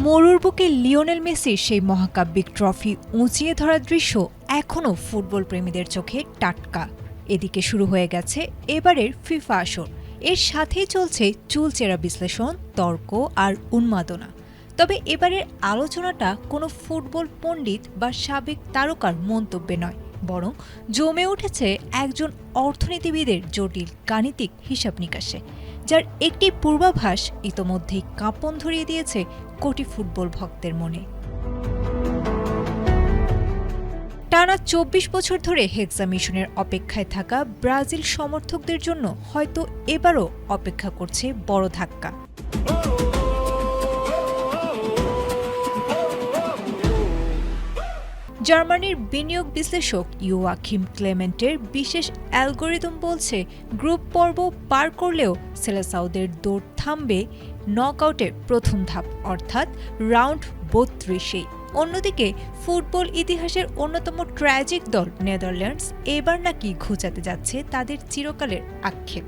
মরুর বুকে লিওনেল মেসির সেই মহাকাব্যিক ট্রফি উঁচিয়ে ধরার দৃশ্য এখনও ফুটবল প্রেমীদের চোখে টাটকা। এদিকে শুরু হয়ে গেছে এবারের ফিফা আসর। এর সাথেই চলছে চুলচেরা বিশ্লেষণ, তর্ক আর উন্মাদনা। তবে এবারের আলোচনাটা কোনো ফুটবল পণ্ডিত বা সাবেক তারকার মন্তব্যে নয়, বরং জমে উঠেছে একজন অর্থনীতিবিদের জটিল গাণিতিক হিসাব নিকাশে, যার একটি পূর্বাভাস ইতোমধ্যেই কাঁপন ধরিয়ে দিয়েছে কোটি ফুটবল ভক্তের মনে। টানা ২৪ বছর ধরে হেক্সা মিশনের অপেক্ষায় থাকা ব্রাজিল সমর্থকদের জন্য হয়তো এবারও অপেক্ষা করছে বড় ধাক্কা। জার্মানির বিনিয়োগ বিশ্লেষক ইয়োয়াকিম ক্লেমেন্টের বিশেষ অ্যালগোরিদম বলছে, গ্রুপ পর্ব পার করলেও সেলেসাওদের দৌড় থামবে নকআউটের প্রথম ধাপ, অর্থাৎ রাউন্ড ৩২-এই। অন্যদিকে ফুটবল ইতিহাসের অন্যতম ট্র্যাজিক দল নেদারল্যান্ডস এবার নাকি ঘুচাতে যাচ্ছে তাদের চিরকালের আক্ষেপ।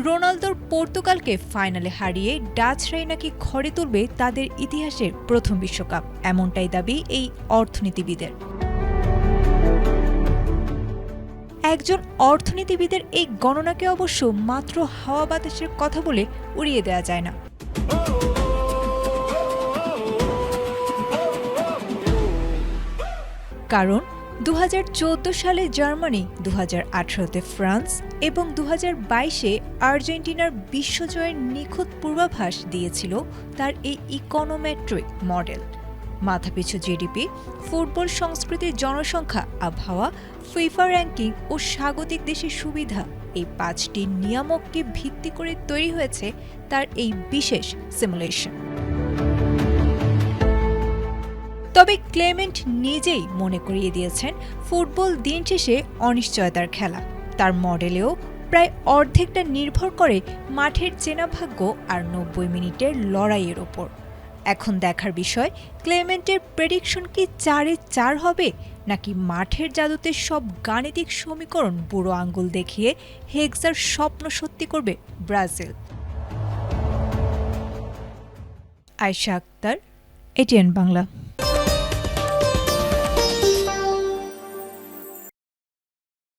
রোনালদোর পর্তুগালকে ফাইনালে হারিয়ে ডাচরাই নাকি ঘরে তুলবে তাদের ইতিহাসের প্রথম বিশ্বকাপ, এমনটাই দাবি এই অর্থনীতিবিদের। একজন অর্থনীতিবিদের এই গণনাকে অবশ্য মাত্র হাওয়া বাতাসের কথা বলে উড়িয়ে দেওয়া যায় না। কারণ ২০১৪ সালে জার্মানি, ২০১৮-তে ফ্রান্স এবং ২০২২-এ আর্জেন্টিনার বিশ্বজয়ের নিখুঁত পূর্বাভাস দিয়েছিল তার এই ইকোনোমেট্রিক মডেল। মাথাপিছু জিডিপি, ফুটবল সংস্কৃতির জনসংখ্যা, আবহাওয়া, ফিফা র্যাঙ্কিং ও স্বাগতিক দেশের সুবিধা, এই ৫টি নিয়ামককে ভিত্তি করে তৈরি হয়েছে তার এই বিশেষ সিমুলেশন। তবে ক্লেমেন্ট নিজেই মনে করিয়ে দিয়েছেন, ফুটবল দিন শেষে অনিশ্চয়তার খেলা। তার মডেলেও প্রায় অর্ধেকটা নির্ভর করে মাঠের চেনা ভাগ্য আর ৯০ মিনিটের লড়াইয়ের ওপর। এখন দেখার বিষয়, ক্লেমেন্টের প্রেডিকশন কি ৪-৪ হবে, নাকি মাঠের জাদুতে সব গাণিতিক সমীকরণ বুড়ো আঙ্গুল দেখিয়ে হেক্সার স্বপ্ন সত্যি করবে ব্রাজিল। আয়েশা আক্তার, এটিএন বাংলা।